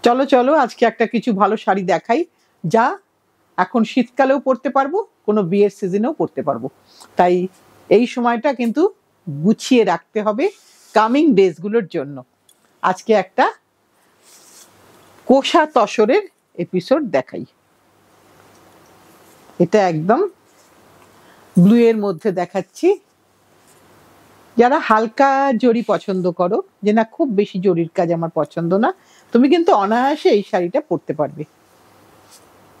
চলো চলো আজকে একটা কিছু ভালো শাড়ি দেখাই, যা এখন শীতকালেও পরতে পারবো, কোনো বিয়ের সিজনেও পরতে পারবো। তাই এই সময়টা কিন্তু গুছিয়ে রাখতে হবে কামিং ডেজগুলোর জন্য। আজকে একটা কোষা তসরের এপিসোড দেখাই। এটা একদম ব্লু এর মধ্যে দেখাচ্ছি। যারা হালকা জরি পছন্দ করো, যে না খুব বেশি জরির কাজ আমার পছন্দ না, তুমি কিন্তু অনায়াসে এই শাড়িটা পরতে পারবে।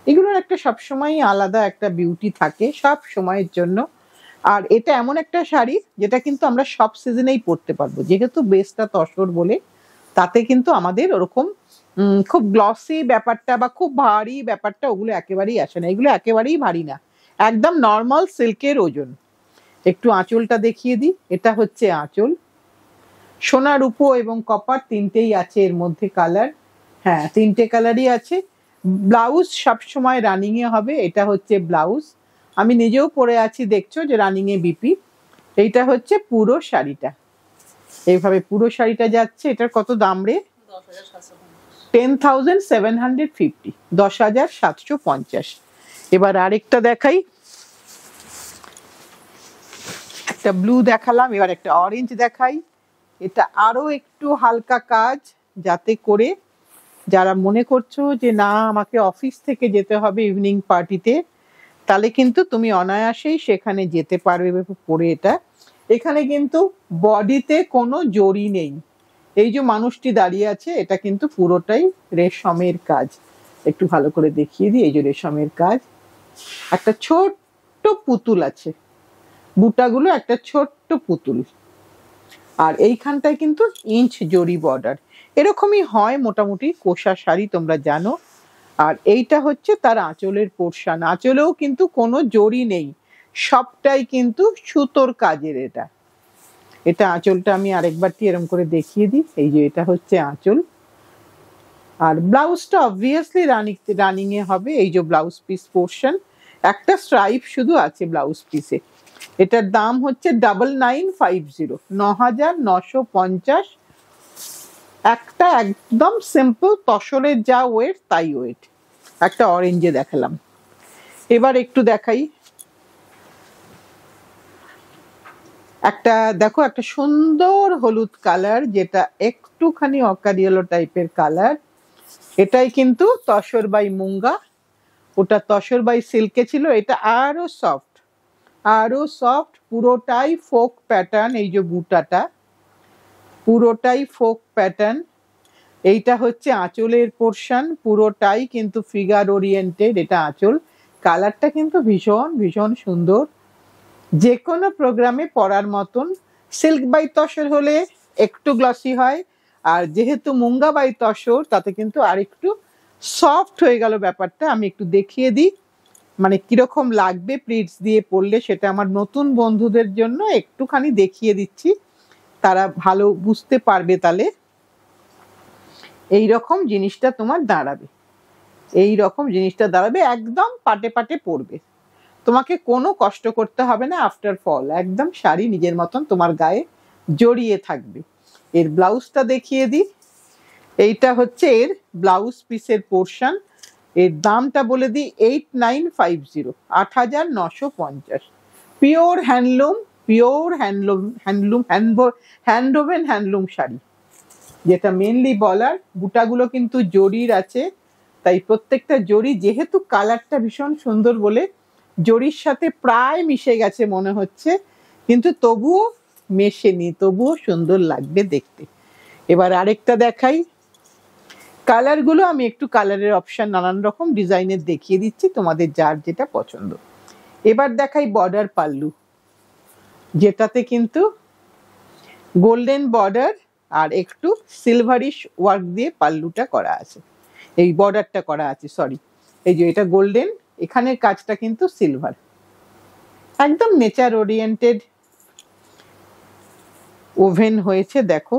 এগুলোর একটা সবসময় আলাদা একটা বিউটি থাকে সব সময়ের জন্য। আর এটা এমন একটা শাড়ি যেটা কিন্তু আমরা সব সিজনেই পরতে পারবো, যেহেতু বেসটা তসর বলে তাতে কিন্তু আমাদের ওরকম খুব গ্লসি ব্যাপারটা বা খুব ভারী ব্যাপারটা ওগুলো একেবারেই আসে না। এগুলো একেবারেই ভারী না, একদম নর্মাল সিল্কের ওজন। একটু আঁচলটা দেখিয়ে দিই। এটা হচ্ছে আঁচল, সোনা রূপো এবং কপার তিনটেই আছে এর মধ্যে কালার। হ্যাঁ, তিনটে কালারই আছে। ব্লাউজ সবসময় রানিং এ হবে। এটা হচ্ছে ব্লাউজ, আমি নিজেও পরে আছি, দেখছো যে রানিং এ বিপি। এইটা হচ্ছে পুরো শাড়িটা, এইভাবে পুরো শাড়িটা যাচ্ছে। এটার কত দাম রে? 10,750, 10,750। এবার আরেকটা দেখাই। একটা ব্লু দেখালাম, এবার একটা অরেঞ্জ দেখাই। এটা আরো একটু হালকা কাজ, যাতে করে যারা মনে করছো যে না আমাকে অফিস থেকে যেতে হবে ইভিনিং পার্টিতে, তাহলে কিন্তু তুমি অনায়াসেই সেখানে যেতে পারবে পরে এটা। এখানে কিন্তু বডিতে কোনো জড়ি নেই। এই যে মানুষটি দাঁড়িয়ে আছে, এটা কিন্তু পুরোটাই রেশমের কাজ। একটু ভালো করে দেখিয়ে দিই। এই যে রেশমের কাজ, একটা ছোট্ট পুতুল আছে, বুটাগুলো একটা ছোট্ট পুতুল। আর এইখানটায় কিন্তু ইঞ্চ জরি বর্ডার। এরকমই হয় মোটামুটি কোষা শাড়ি, তোমরা জানো। আর এইটা হচ্ছে তার আঁচলের পোর্শন। আঁচলেও কিন্তু কোনো জরি নেই, সবটাই কিন্তু সুতোর কাজের। এটা আঁচলটা আমি আরেকবারটি এরকম করে দেখিয়ে দিই। এই যে এটা হচ্ছে আঁচল। আর ব্লাউজটা অবভিয়াসলি রানিং এ হবে। এই যে ব্লাউজ পিস পোর্শন, একটা স্ট্রাইপ শুধু আছে ব্লাউজ পিসে। এটার দাম হচ্ছে 9950, 9,950। একটা একদম সিম্পল তসরের যা ওয়েট তাই ওয়েট। একটা অরেঞ্জে দেখালাম। এবার একটু দেখাই একটা, দেখো একটা সুন্দর হলুদ কালার, যেটা একটুখানি অকারিয়েলো টাইপের কালার। এটাই কিন্তু তসর বাই মুঙ্গা, ওটা তসর বাই সিল্কে ছিল। এটা আরো সফট, আরো সফট, পুরোটাই ফোক প্যাটার্ন। এই যে বুটাটা পুরোটাই ফোক প্যাটার্ন। এইটা হচ্ছে আঁচলের পোর্শন, পুরোটাই কিন্তু ফিগার ওরিয়েন্টেড। এটা আঁচল। কালারটা কিন্তু ভীষণ ভীষণ সুন্দর, যে কোনো প্রোগ্রামে পরার মতন। সিল্ক বাই তসর হলে একটু গ্লসি হয়, আর যেহেতু মুঙ্গা বাই তসর তাতে কিন্তু আরেকটু সফট হয়ে গেল ব্যাপারটা। আমি একটু দেখিয়ে দিই মানে কিরকম লাগবে প্লিটস দিয়ে পরলে, সেটা আমার নতুন বন্ধুদের জন্য একটুখানি দেখিয়ে দিচ্ছি, তারা ভালো বুঝতে পারবে। তাহলে এই রকম জিনিসটা তোমার দাঁড়াবে, এই রকম জিনিসটা দাঁড়াবে, একদম পাটে পাটে পরবে, তোমাকে কোনো কষ্ট করতে হবে না। আফটার ফল একদম শাড়ি নিজের মতন তোমার গায়ে জড়িয়ে থাকবে। এর ব্লাউজটা দেখিয়ে দিই। এইটা হচ্ছে এর ব্লাউজ পিসের পোর্শন। এর দামটা বলে দিই 8950, 8,950। Pure handloom, pure handloom, handloom handwoven handloom sari, যেটা মেনলি বলার। বুটাগুলো কিন্তু জরির আছে, তাই প্রত্যেকটা জরি, যেহেতু কালারটা ভীষণ সুন্দর বলে জরির সাথে প্রায় মিশে গেছে মনে হচ্ছে, কিন্তু তবুও মেশেনি, তবুও সুন্দর লাগবে দেখতে। এবার আরেকটা দেখাই। কালারগুলো আমি একটু কালারের অপশন নানান রকম ডিজাইনের দেখিয়ে দিচ্ছি, তোমাদের যার যেটা পছন্দ। এবার দেখাই বর্ডার পাল্লু, যেটাতে কিন্তু গোল্ডেন বর্ডার আর একটু সিলভারিশ ওয়ার্ক দিয়ে পাল্লুটা করা আছে, এই বর্ডারটা করা আছে, সরি। এই যে এটা গোল্ডেন, এখানের কাজটা কিন্তু সিলভার। একদম নেচার ওরিয়েন্টেড ওভেন হয়েছে, দেখো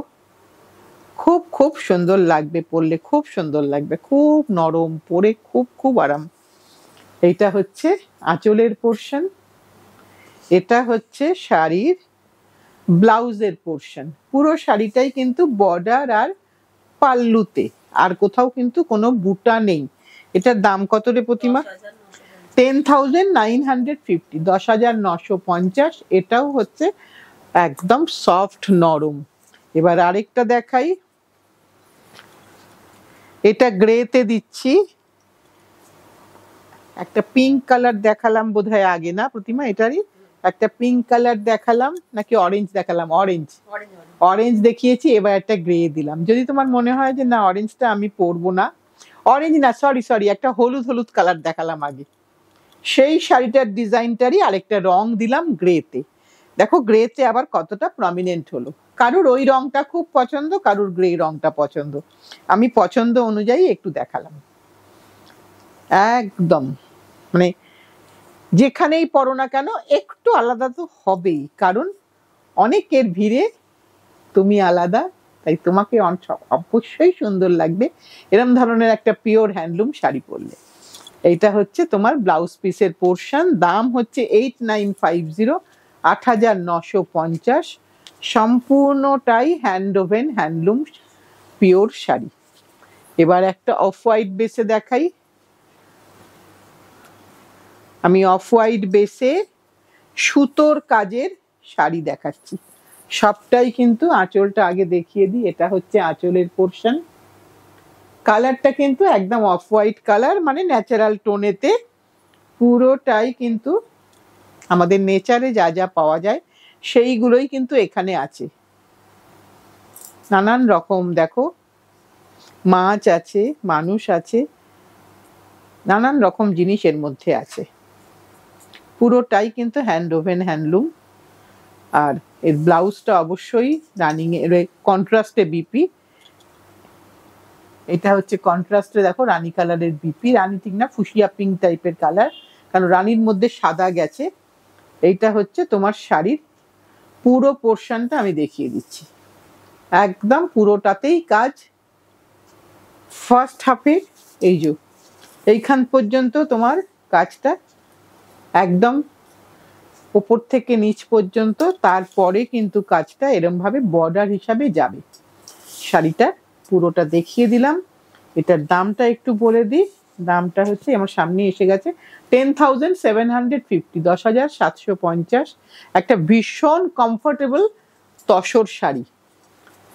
খুব খুব সুন্দর লাগবে পরলে, খুব সুন্দর লাগবে, খুব নরম, পরে খুব খুব আরাম। এইটা হচ্ছে আঁচলের পোর্শন, এটা হচ্ছে শাড়ির ব্লাউজের পোর্শন। পুরো শাড়িটাই কিন্তু বর্ডার আর পাল্লুতে, আর কোথাও কিন্তু কোনো বুটা নেই। এটার দাম কত রে প্রতিমা? 10,950, 10,950। এটাও হচ্ছে একদম সফট নরম। এবার আরেকটা দেখাই, এটা গ্রেতে দিচ্ছি। একটা পিঙ্ক কালার দেখালাম বোধহয় আগে, না প্রতিমা? এটারই একটা পিঙ্ক কালার দেখালাম নাকি অরেঞ্জ দেখালাম? অরেঞ্জ, অরেঞ্জ দেখিয়েছি। এবার একটা গ্রে দিলাম। যদি তোমার মনে হয় যে না অরেঞ্জটা আমি পরবো না, অরেঞ্জ না, সরি সরি, একটা হলুদ হলুদ কালার দেখালাম আগে, সেই শাড়িটার ডিজাইনটারই আরেকটা রং দিলাম গ্রেতে। দেখো গ্রেতে আবার কতটা প্রমিনেন্ট হলো। কারুর ওই রংটা খুব পছন্দ, কারুর গ্রে রংটা পছন্দ। আমি পছন্দ অনুযায়ী একটু দেখালাম। একদম মানে যেখানেই পড়ো না কেন একটু আলাদা তো হবেই, কারণ অনেকের ভিড়ে তুমি আলাদা, তাই তোমাকে অবশ্যই সুন্দর লাগবে এরম ধরনের একটা পিওর হ্যান্ডলুম শাড়ি পরলে। এইটা হচ্ছে তোমার ব্লাউজ পিসের পোর্শন। দাম হচ্ছে 8,950, 8,950। সম্পূর্ণটাই hand woven handloom pure sari. এবার একটা অফ হোয়াইট বেসে দেখাই। আমি অফ হোয়াইট বেসে সুতোর কাজের শাড়ি দেখাচ্ছি। সবটাই কিন্তু, আঁচলটা আগে দেখিয়ে দিই, এটা হচ্ছে আঁচলের পোর্শন। কালারটা কিন্তু একদম অফ হোয়াইট কালার, মানে ন্যাচারাল টোনেতে। পুরোটাই কিন্তু আমাদের নেচারে যা যা পাওয়া যায় সেইগুলোই কিন্তু এখানে আছে। নানান রকম দেখো মাছ আছে, মানুষ আছে, নানান রকম জিনিস এর মধ্যে আছে। পুরোটাই কিন্তু হ্যান্ড ওভেন হ্যান্ডলুম। আর এর ব্লাউজটা অবশ্যই রানিং এর কন্ট্রাস্টে বিপি। এটা হচ্ছে কন্ট্রাস্টে, দেখো রানী কালারের বিপি, রানী ঠিক না, ফুসিয়া পিঙ্ক টাইপের কালার, কারণ রানীর মধ্যে সাদা গেছে। এইটা হচ্ছে তোমার শাড়ির পুরো পোর্শনটা আমি দেখিয়ে দিচ্ছি। একদম পুরোটাতেই কাজ। ফার্স্ট হাফে এই যে এইখান পর্যন্ত তোমার কাজটা একদম উপর থেকে নিচ পর্যন্ত, তারপরে কিন্তু কাজটা এরম ভাবে বর্ডার হিসাবে যাবে। শাড়িটা পুরোটা দেখিয়ে দিলাম। এটার দামটা একটু বলে দিই। দামটা হচ্ছে আমার সামনে এসে গেছে 10,750, 10,750। একটা ভীষণ কমফোর্টেবল তসর শাড়ি,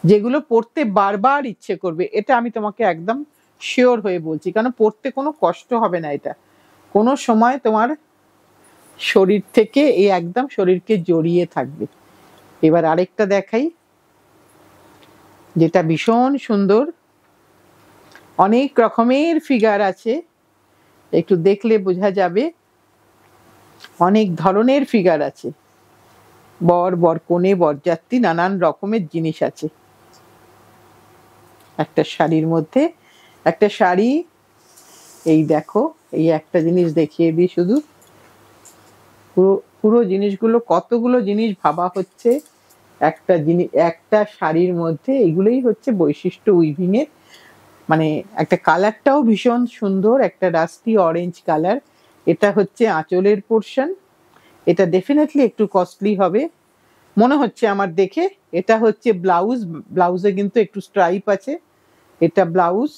যেগুলো পরতে বারবার ইচ্ছে করবে। এটা আমি তোমাকে একদম শিওর হয়ে বলছি, কারণ পরতে কোনো কষ্ট হবে না। এটা কোনো সময় তোমার শরীর থেকে এই একদম শরীরকে জড়িয়ে থাকবে। এবার আরেকটা দেখাই, যেটা ভীষণ সুন্দর। অনেক রকমের ফিগার আছে, একটু দেখলে বোঝা যাবে। অনেক ধরনের ফিগার আছে, বর, বরকনে, বরযাত্রী, নানান রকমের জিনিস আছে একটা শাড়ির মধ্যে। একটা শাড়ি, এই দেখো, এই একটা জিনিস দেখিয়ে দিই শুধু। পুরো পুরো জিনিসগুলো, কতগুলো জিনিস ভাবা হচ্ছে একটা জিনিস, একটা শাড়ির মধ্যে। এগুলোই হচ্ছে বৈশিষ্ট্য উইভিং এর। মানে একটা কালারটাও ভীষণ সুন্দর, একটা রাস্টি অরেঞ্জ কালার। এটা হচ্ছে আঁচলের পোর্শন। এটা ডেফিনেটলি একটু কস্টলি হবে মনে হচ্ছে আমার দেখে। এটা হচ্ছে ব্লাউজ, ব্লাউজে কিন্তু একটু স্ট্রাইপ আছে। এটা ব্লাউজ,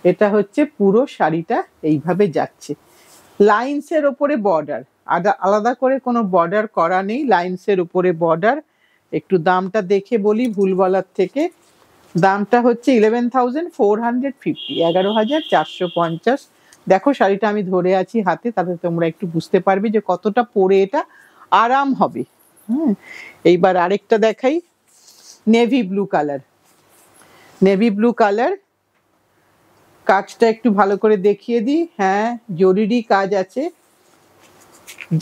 এটা হচ্ছে পুরো শাড়িটা এইভাবে যাচ্ছে। লাইন্সের ওপরে বর্ডার, আলাদা করে কোনো বর্ডার করা নেই, লাইন্সের উপরে বর্ডার। একটু দামটা দেখে বলি ভুল বলার থেকে। দামটা হচ্ছে 11,450, 11,450। দেখো শাড়িটা আমি ধরে আছি হাতে, তাতে তোমরা একটু বুঝতে পারবে যে কতটা পরে এটা আরাম হবে। এইবার আরেকটা দেখাই, navy blue colour. Navy blue colour, কাজটা একটু ভালো করে দেখিয়ে দিই। হ্যাঁ, জরিরই কাজ আছে।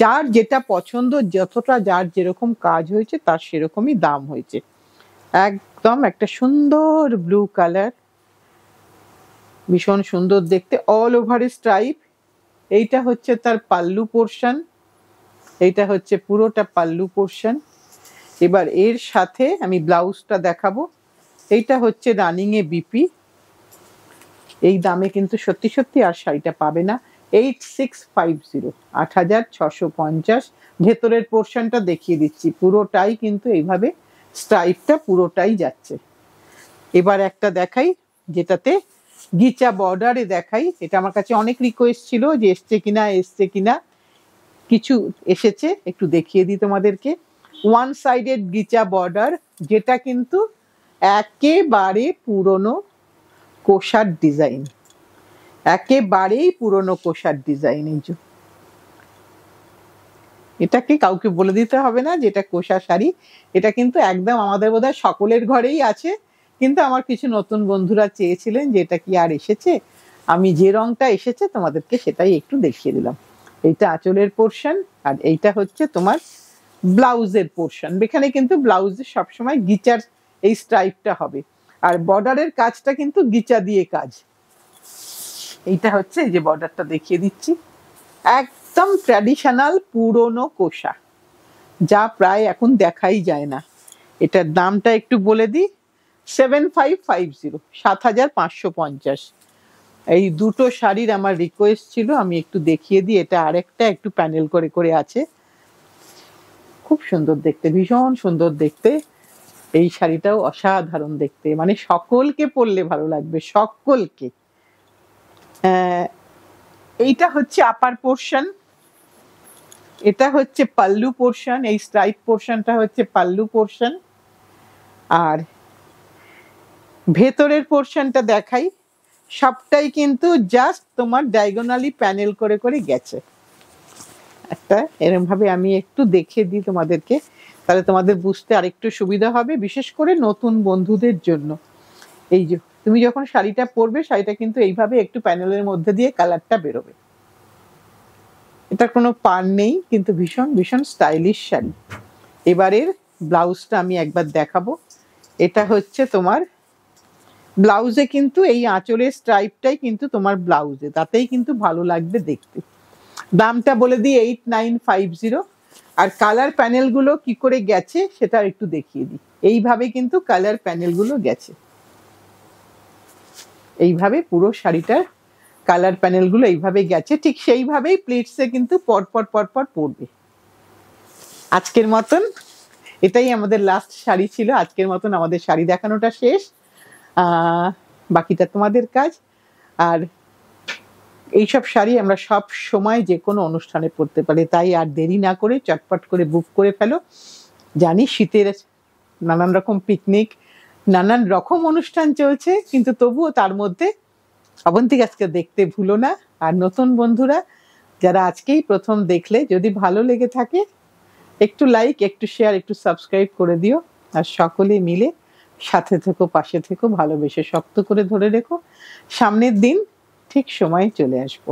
যার যেটা পছন্দ, যতটা যার যেরকম কাজ হয়েছে তার সেরকমই দাম হয়েছে। একদম একটা সুন্দর ব্লু কালার, ভীষণ সুন্দর দেখতে, অল ওভার স্ট্রাইপ। এইটা হচ্ছে তার পাল্লু পোর্শন, এইটা হচ্ছে পুরোটা পাল্লু পোর্শন। এবার এর সাথে আমি ব্লাউজটা দেখাবো। এইটা হচ্ছে রানিং এ বিপি। এই দামে কিন্তু সত্যি সত্যি আর শাড়িটা পাবে না। 8,650, 8,650। ভেতরের পোর্শনটা দেখিয়ে দিচ্ছি, পুরোটাই কিন্তু এইভাবে স্ট্রাইপটা পুরোটাই যাচ্ছে। এবার একটা দেখাই যেটাতে গিচা বর্ডারে দেখাই। এটা আমার কাছে অনেক রিকোয়েস্ট ছিল যে এসছে কিনা, কিছু এসেছে, একটু দেখিয়ে দিই তোমাদেরকে। ওয়ান সাইডেড গিচা বর্ডার, যেটা কিন্তু একেবারে পুরনো কোষার ডিজাইন, একেবারেই পুরনো কোষার ডিজাইন। এই যে এটাকে কাউকে বলে দিতে হবে না যে এটা কোষা শাড়ি, এটা কিন্তু একদম আমাদের বোধহয় সকলের ঘরেই আছে। কিন্তু আমার কিছু নতুন বন্ধুরা চেয়েছিলেন যে এটা কি আর এসেছে, আমি যে রংটা এসেছে তোমাদেরকে সেটাই একটু দেখিয়ে দিলাম। এইটা আঁচলের পোর্শন, আর এইটা হচ্ছে তোমার ব্লাউজের পোর্শন। এখানে কিন্তু ব্লাউজে সবসময় গিচার এই স্ট্রাইপটা হবে, আর বর্ডারের কাজটা কিন্তু গিচা দিয়ে কাজ। এইটা হচ্ছে এই যে বর্ডারটা দেখিয়ে দিচ্ছি, একদম ট্র্যাডিশনাল পুরনো কোষা, যা প্রায় এখন দেখাই যায় না। এটার দামটা একটু বলে দিই, 7550, 7550। এই দুটো শাড়ির আমার রিকোয়েস্ট ছিল, আমি একটু দেখিয়ে দিই। এটা আরেকটা একটু প্যানেল করে করে আছে, খুব সুন্দর দেখতে, ভীষণ সুন্দর দেখতে। এই শাড়িটাও অসাধারণ দেখতে, মানে সকলকে পরলে ভালো লাগবে, সকলকে। এইটা হচ্ছে আপার পোর্শন, এটা হচ্ছে পাল্লু পোর্শন, এই স্ট্রাইপ পোর্শনটা হচ্ছে পাল্লু পোর্শন। আর ভেতরের পোর্শনটা দেখাই, সবটাই কিন্তু জাস্ট তোমার ডায়াগোনালি প্যানেল করে করে গেছে। একটা এরকম ভাবে আমি একটু দেখিয়ে দিই তোমাদেরকে, তাহলে তোমাদের বুঝতে আরেকটু সুবিধা হবে, বিশেষ করে নতুন বন্ধুদের জন্য। এই যে তুমি যখন শাড়িটা পরবে, শাড়িটা কিন্তু এইভাবে একটু প্যানেলের মধ্যে দিয়ে কালারটা বেরোবে। এটা কোনো পার নেই, কিন্তু ভীষণ ভীষণ স্টাইলিশ শাড়ি। এবারের ব্লাউজটা আমি একবার দেখাবো। এটা হচ্ছে তোমার ব্লাউজে কিন্তু এই আঁচলের স্ট্রাইপটাই কিন্তু তোমার ব্লাউজে, তাতেই কিন্তু ভালো লাগবে দেখতে। দামটা বলে দিই 8950। আর কালার প্যানেলগুলো কি করে গেছে সেটা একটু দেখিয়ে দিই। এইভাবে কিন্তু কালার প্যানেলগুলো গেছে, এইভাবে পুরো শাড়িটার কালার প্যানেলগুলো এইভাবে গেছে, ঠিক সেইভাবেই প্লেটসে কিন্তু পরপর পরপর পড়বে। আজকের মতন এটাই আমাদের লাস্ট শাড়ি ছিল, আজকের মতন আমাদের শাড়ি দেখানোটা শেষ, বাকিটা তোমাদের কাজ। আর এইসব শাড়ি আমরা সব সময় যে কোনো অনুষ্ঠানে পরতে পারি, তাই আর দেরি না করে চটপট করে বুক করে ফেলো। জানি শীতের নানান রকম পিকনিক, নানান রকম অনুষ্ঠান চলছে, কিন্তু তবুও তার মধ্যে অবন্তিকাকে দেখতে ভুলো না। আর নতুন বন্ধুরা যারা আজকেই প্রথম দেখলে, যদি ভালো লেগে থাকে একটু লাইক, একটু শেয়ার, একটু সাবস্ক্রাইব করে দিও। আর সকলে মিলে সাথে থেকো, পাশে থেকো, ভালোবেসে শক্ত করে ধরে রেখো। সামনের দিন ঠিক সময়ে চলে আসবো।